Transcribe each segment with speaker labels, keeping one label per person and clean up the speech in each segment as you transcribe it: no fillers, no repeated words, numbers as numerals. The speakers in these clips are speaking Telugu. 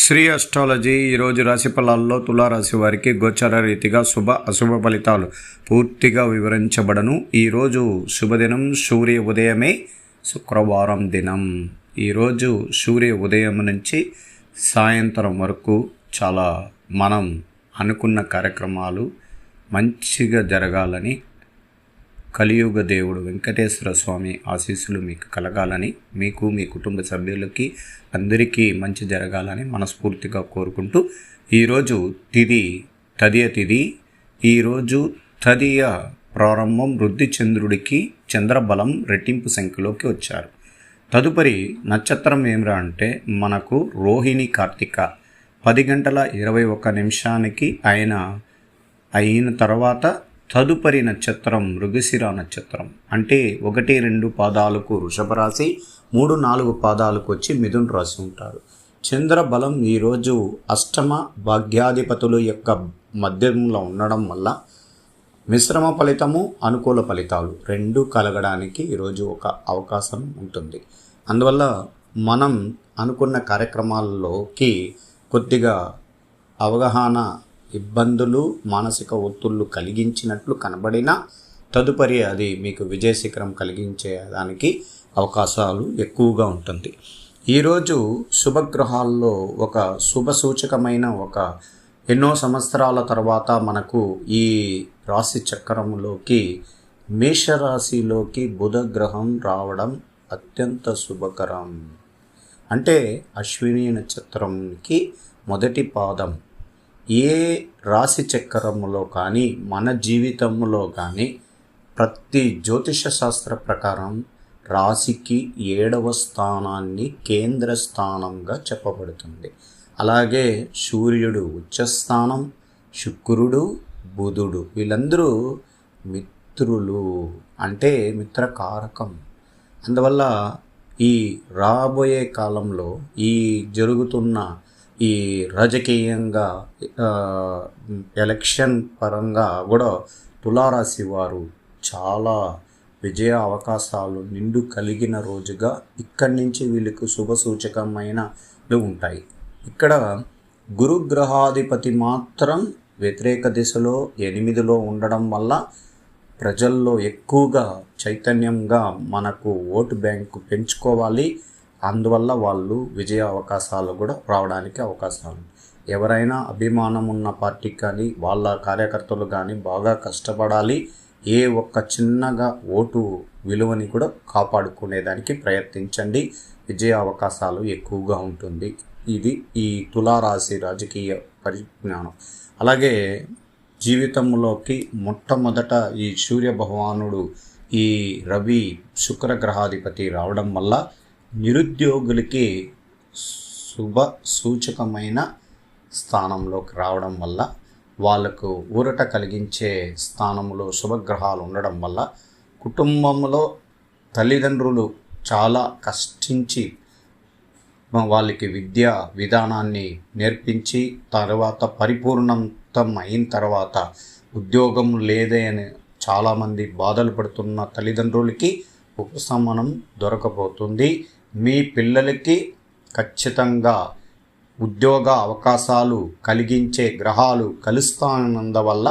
Speaker 1: శ్రీ అస్ట్రాలజీ ఈరోజు రాశి ఫలాల్లో తులారాశి వారికి గోచర రీతిగా శుభ అశుభ ఫలితాలు పూర్తిగా వివరించబడను. ఈరోజు శుభదినం సూర్య ఉదయమే శుక్రవారం దినం. ఈరోజు సూర్య ఉదయం నుంచి సాయంత్రం వరకు చాలా మనం అనుకున్న కార్యక్రమాలు మంచిగా జరగాలని, కలియుగ దేవుడు వెంకటేశ్వర స్వామి ఆశీస్సులు మీకు కలగాలని, మీకు మీ కుటుంబ సభ్యులకి అందరికీ మంచి జరగాలని మనస్ఫూర్తిగా కోరుకుంటూ, ఈరోజు తదియ తిథి. ఈరోజు తదియ ప్రారంభం వృద్ధి చంద్రుడికి చంద్రబలం రెట్టింపు సంఖ్యలోకి వచ్చారు. తదుపరి నక్షత్రం ఏమిరా అంటే మనకు రోహిణి కార్తిక 10 గంటల 21 నిమిషానికి అయిన తర్వాత తదుపరి నక్షత్రం మృగశిర నక్షత్రం. అంటే 1-2 పాదాలకు వృషభ రాశి, 3-4 పాదాలకు వచ్చి మిథున రాశి ఉంటారు. చంద్రబలం ఈరోజు అష్టమ భాగ్యాధిపతుల యొక్క మధ్యంలో ఉండడం వల్ల మిశ్రమ ఫలితము, అనుకూల ఫలితాలు రెండు కలగడానికి ఈరోజు ఒక అవకాశం ఉంటుంది. అందువల్ల మనం అనుకున్న కార్యక్రమాల్లోకి కొద్దిగా అవగాహన, ఇబ్బందులు, మానసిక ఒత్తిళ్లు కలిగించినట్లు కనబడినా తదుపరి అది మీకు విజయశిఖరం కలిగించేదానికి అవకాశాలు ఎక్కువగా ఉంటుంది. ఈరోజు శుభగ్రహాల్లో ఒక శుభ సూచకమైన ఎన్నో సంవత్సరాల తర్వాత మనకు ఈ రాశి చక్రంలోకి మేషరాశిలోకి బుధ గ్రహం రావడం అత్యంత శుభకరం. అంటే అశ్విని నక్షత్రంకి మొదటి పాదం. ఏ రాశి చక్రములో కానీ మన జీవితంలో కానీ ప్రతి జ్యోతిష శాస్త్ర ప్రకారం రాశికి 7వ స్థానాన్ని కేంద్ర స్థానంగా చెప్పబడుతుంది. అలాగే సూర్యుడు ఉచ్చస్థానం, శుక్రుడు, బుధుడు వీళ్ళందరూ మిత్రులు, అంటే మిత్రకారకం. అందువల్ల ఈ రాబోయే కాలంలో ఈ జరుగుతున్న ఈ రాజకీయంగా ఎలక్షన్ పరంగా కూడా తులారాశి వారు చాలా విజయ అవకాశాలు నిండు కలిగిన రోజుగా ఇక్కడి నుంచి వీళ్ళకు శుభ సూచకమైనవి ఉంటాయి. ఇక్కడ గురుగ్రహాధిపతి మాత్రం వ్యతిరేక దిశలో 8లో ఉండడం వల్ల ప్రజల్లో ఎక్కువగా చైతన్యంగా మనకు ఓటు బ్యాంకు పెంచుకోవాలి. అందువల్ల వాళ్ళు విజయ అవకాశాలు కూడా రావడానికి అవకాశాలు. ఎవరైనా అభిమానం ఉన్న పార్టీ కానీ వాళ్ళ కార్యకర్తలు కానీ బాగా కష్టపడాలి. ఏ ఒక్క చిన్నగా ఓటు విలువని కూడా కాపాడుకునేదానికి ప్రయత్నించండి. విజయ అవకాశాలు ఎక్కువగా ఉంటుంది. ఇది ఈ తులారాశి రాజకీయ పరిజ్ఞానం. అలాగే జీవితంలోకి మొట్టమొదట ఈ సూర్య భగవానుడు, ఈ రవి శుక్రగ్రహాధిపతి రావడం వల్ల నిరుద్యోగులకి శుభ సూచకమైన స్థానంలోకి రావడం వల్ల, వాళ్ళకు ఊరట కలిగించే స్థానంలో శుభగ్రహాలు ఉండడం వల్ల కుటుంబంలో తల్లిదండ్రులు చాలా కష్టించి వాళ్ళకి విద్యా విధానాన్ని నేర్పించి తర్వాత పరిపూర్ణతం అయిన తర్వాత ఉద్యోగం లేదే అని చాలామంది బాధలు పడుతున్న తల్లిదండ్రులకి ఉపశమనం దొరకబోతుంది. మీ పిల్లలకి ఖచ్చితంగా ఉద్యోగ అవకాశాలు కలిగించే గ్రహాలు కలుస్తున్నందువల్ల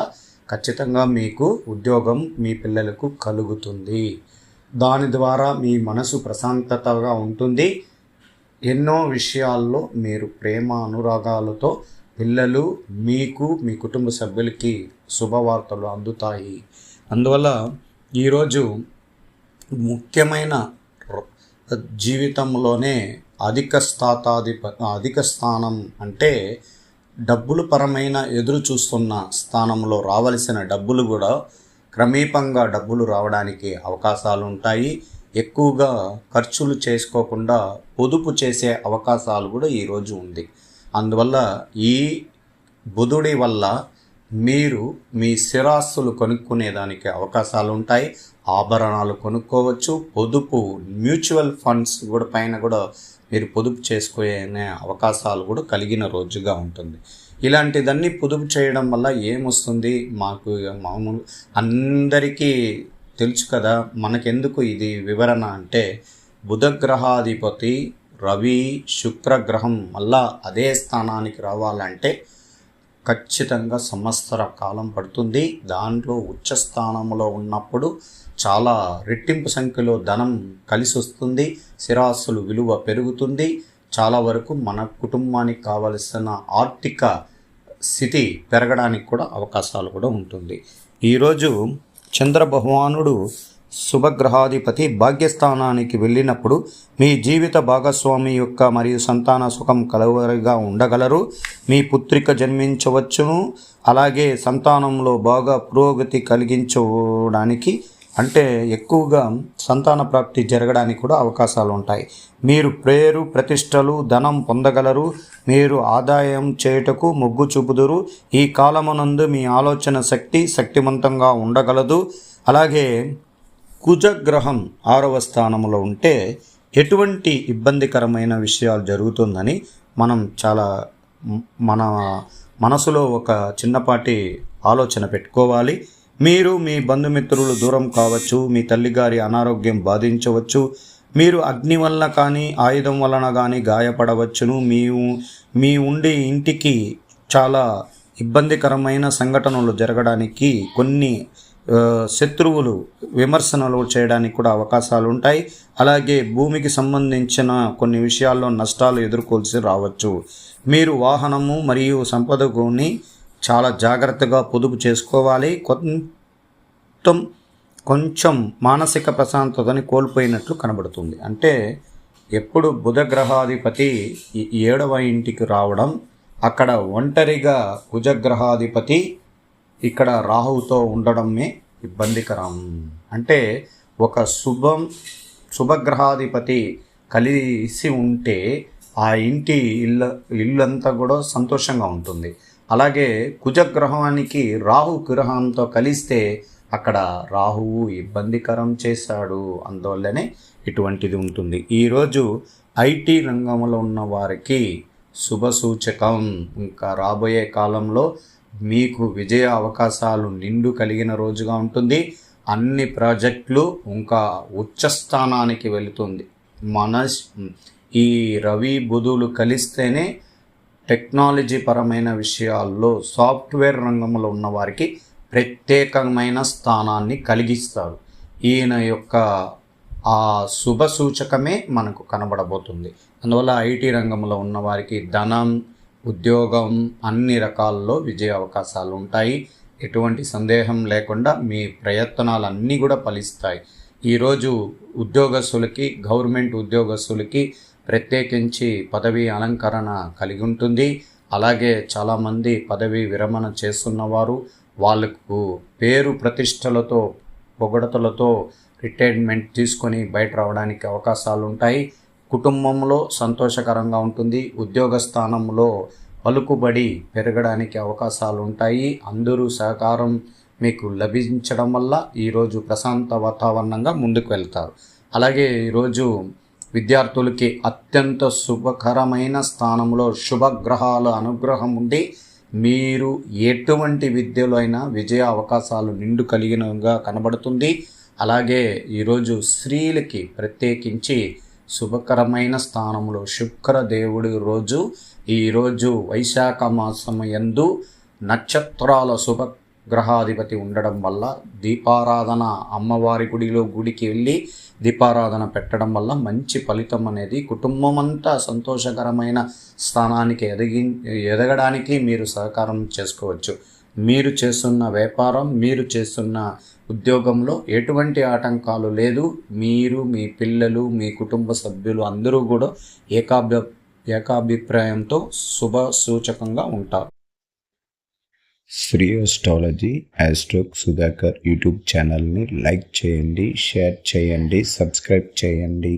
Speaker 1: ఖచ్చితంగా మీకు ఉద్యోగం మీ పిల్లలకు కలుగుతుంది. దాని ద్వారా మీ మనసు ప్రశాంతతగా ఉంటుంది. ఎన్నో విషయాల్లో మీరు ప్రేమ అనురాగాలతో పిల్లలు మీకు, మీ కుటుంబ సభ్యులకి శుభవార్తలు అందుతాయి. అందువల్ల ఈరోజు ముఖ్యమైన జీవితంలోనే అధిక స్థానం అంటే డబ్బులు పరమైన ఎదురు చూస్తున్న స్థానంలో రావలసిన డబ్బులు కూడా క్రమేపంగా డబ్బులు రావడానికి అవకాశాలు ఉంటాయి. ఎక్కువగా ఖర్చులు చేసుకోకుండా పొదుపు చేసే అవకాశాలు కూడా ఈరోజు ఉంది. అందువల్ల ఈ బుధుడి వల్ల మీరు మీ స్థిరాస్తులు కొనుక్కునేదానికి అవకాశాలు ఉంటాయి. ఆభరణాలు కొనుక్కోవచ్చు. పొదుపు, మ్యూచువల్ ఫండ్స్ కూడా పైన కూడా మీరు పొదుపు చేసుకునే అవకాశాలు కూడా కలిగిన రోజుగా ఉంటుంది. ఇలాంటిదన్నీ పొదుపు చేయడం వల్ల ఏమొస్తుంది, మాకు మామూలు అందరికీ తెలుసు కదా. మనకెందుకు ఇది వివరణ అంటే, బుధగ్రహాధిపతి రవి శుక్ర గ్రహం మళ్ళా అదే స్థానానికి రావాలంటే ఖచ్చితంగా సంవత్సర కాలం పడుతుంది. దాంట్లో ఉచ్చ స్థానంలో ఉన్నప్పుడు చాలా రెట్టింపు సంఖ్యలో ధనం కలిసి వస్తుంది, స్థిరాస్తులు విలువ పెరుగుతుంది. చాలా వరకు మన కుటుంబానికి కావలసిన ఆర్థిక స్థితి పెరగడానికి కూడా అవకాశాలు కూడా ఉంటుంది. ఈరోజు చంద్ర భగవానుడు శుభగ్రహాధిపతి భాగ్యస్థానానికి వెళ్ళినప్పుడు మీ జీవిత భాగస్వామి యొక్క మరియు సంతాన సుఖం కలవరిగా ఉండగలరు. మీ పుత్రిక జన్మించవచ్చును. అలాగే సంతానంలో బాగా పురోగతి కలిగించడానికి అంటే ఎక్కువగా సంతాన ప్రాప్తి జరగడానికి కూడా అవకాశాలు ఉంటాయి. మీరు పేరు ప్రతిష్టలు ధనం పొందగలరు. మీరు ఆదాయం చేయుటకు మొగ్గు చూపుదురు. ఈ కాలమునందు మీ ఆలోచన శక్తివంతంగా ఉండగలదు. అలాగే కుజగ్రహం 6వ స్థానంలో ఉంటే ఎటువంటి ఇబ్బందికరమైన విషయాలు జరుగుతుందని మనం చాలా మన మనసులో ఒక చిన్నపాటి ఆలోచన పెట్టుకోవాలి. మీరు మీ బంధుమిత్రులు దూరం కావచ్చు, మీ తల్లిగారి అనారోగ్యం బాధించవచ్చు, మీరు అగ్ని వలన కానీ ఆయుధం వలన కానీ గాయపడవచ్చును. మీ ఉండే ఇంటికి చాలా ఇబ్బందికరమైన సంఘటనలు జరగడానికి, కొన్ని శత్రువులు విమర్శనలు చేయడానికి కూడా అవకాశాలు ఉంటాయి. అలాగే భూమికి సంబంధించిన కొన్ని విషయాల్లో నష్టాలు ఎదుర్కోవాల్సి రావచ్చు. మీరు వాహనము మరియు సంపదకుని చాలా జాగ్రత్తగా పొదుపు చేసుకోవాలి. కొంచెం మానసిక ప్రశాంతతని కోల్పోయినట్లు కనబడుతుంది. అంటే ఎప్పుడు బుధగ్రహాధిపతి 7వ ఇంటికి రావడం, అక్కడ ఒంటరిగా కుజగ్రహాధిపతి ఇక్కడ రాహువుతో ఉండడమే ఇబ్బందికరం. అంటే ఒక శుభగ్రహాధిపతి కలిసి ఉంటే ఆ ఇంటి ఇల్లంతా కూడా సంతోషంగా ఉంటుంది. అలాగే కుజగ్రహానికి రాహు గ్రహంతో కలిస్తే అక్కడ రాహువు ఇబ్బందికరం చేశాడు. అందువల్లనే ఇటువంటిది ఉంటుంది. ఈరోజు ఐటీ రంగంలో ఉన్న వారికి శుభ సూచకం. ఇంకా రాబోయే కాలంలో మీకు విజయ అవకాశాలు నిండు కలిగిన రోజుగా ఉంటుంది. అన్ని ప్రాజెక్టులు ఇంకా ఉచ్చస్థానానికి వెళుతుంది. ఈ రవి బుధులు కలిస్తేనే టెక్నాలజీ పరమైన విషయాల్లో సాఫ్ట్వేర్ రంగంలో ఉన్న వారికి ప్రత్యేకమైన స్థానాన్ని కలిగిస్తారు. ఈయన యొక్క ఆ శుభ సూచకమే మనకు కనబడబోతుంది. అందువల్ల ఐటీ రంగంలో ఉన్న వారికి ధనం, ఉద్యోగం అన్ని రకాల్లో విజయ అవకాశాలు ఉంటాయి. ఎటువంటి సందేహం లేకుండా మీ ప్రయత్నాలన్నీ కూడా ఫలిస్తాయి. ఈరోజు ఉద్యోగస్తులకి, గవర్నమెంట్ ఉద్యోగస్తులకి ప్రత్యేకించి పదవి అలంకరణ కలిగి ఉంటుంది. అలాగే చాలామంది పదవి విరమణ చేస్తున్నవారు వాళ్ళకు పేరు ప్రతిష్టలతో పొగడతలతో రిటైర్మెంట్ తీసుకొని బయట రావడానికి అవకాశాలు ఉంటాయి. కుటుంబంలో సంతోషకరంగా ఉంటుంది. ఉద్యోగ స్థానంలో పలుకుబడి పెరగడానికి అవకాశాలు ఉంటాయి. అందరూ సహకారం మీకు లభించడం వల్ల ఈరోజు ప్రశాంత వాతావరణంగా ముందుకు వెళ్తారు. అలాగే ఈరోజు విద్యార్థులకి అత్యంత శుభకరమైన స్థానంలో శుభగ్రహాల అనుగ్రహం ఉండి మీరు ఎటువంటి విద్యలో అయినా విజయ అవకాశాలు నిండు కలిగినగా కనబడుతుంది. అలాగే ఈరోజు స్త్రీలకి ప్రత్యేకించి శుభకరమైన స్థానంలో శుక్రదేవుడి రోజు, ఈరోజు వైశాఖ మాసం యందు నక్షత్రాల శుభగ్రహాధిపతి ఉండడం వల్ల దీపారాధన, అమ్మవారి గుడికి వెళ్ళి దీపారాధన పెట్టడం వల్ల మంచి ఫలితం అనేది కుటుంబం అంతా సంతోషకరమైన స్థానానికి ఎదగడానికి మీరు సహకారం చేసుకోవచ్చు. మీరు చేస్తున్న వ్యాపారం, మీరు చేస్తున్న ఉద్యోగంలో ఎటువంటి ఆటంకాలు లేదు. మీరు, మీ పిల్లలు, మీ కుటుంబ సభ్యులు అందరూ కూడా ఏకాభిప్రాయంతో శుభ సూచకంగా ఉంటారు.
Speaker 2: శ్రీ ఆస్ట్రాలజీ ఆస్ట్రోక్ సుధాకర్ యూట్యూబ్ ఛానల్ని లైక్ చేయండి, షేర్ చేయండి, సబ్స్క్రైబ్ చేయండి.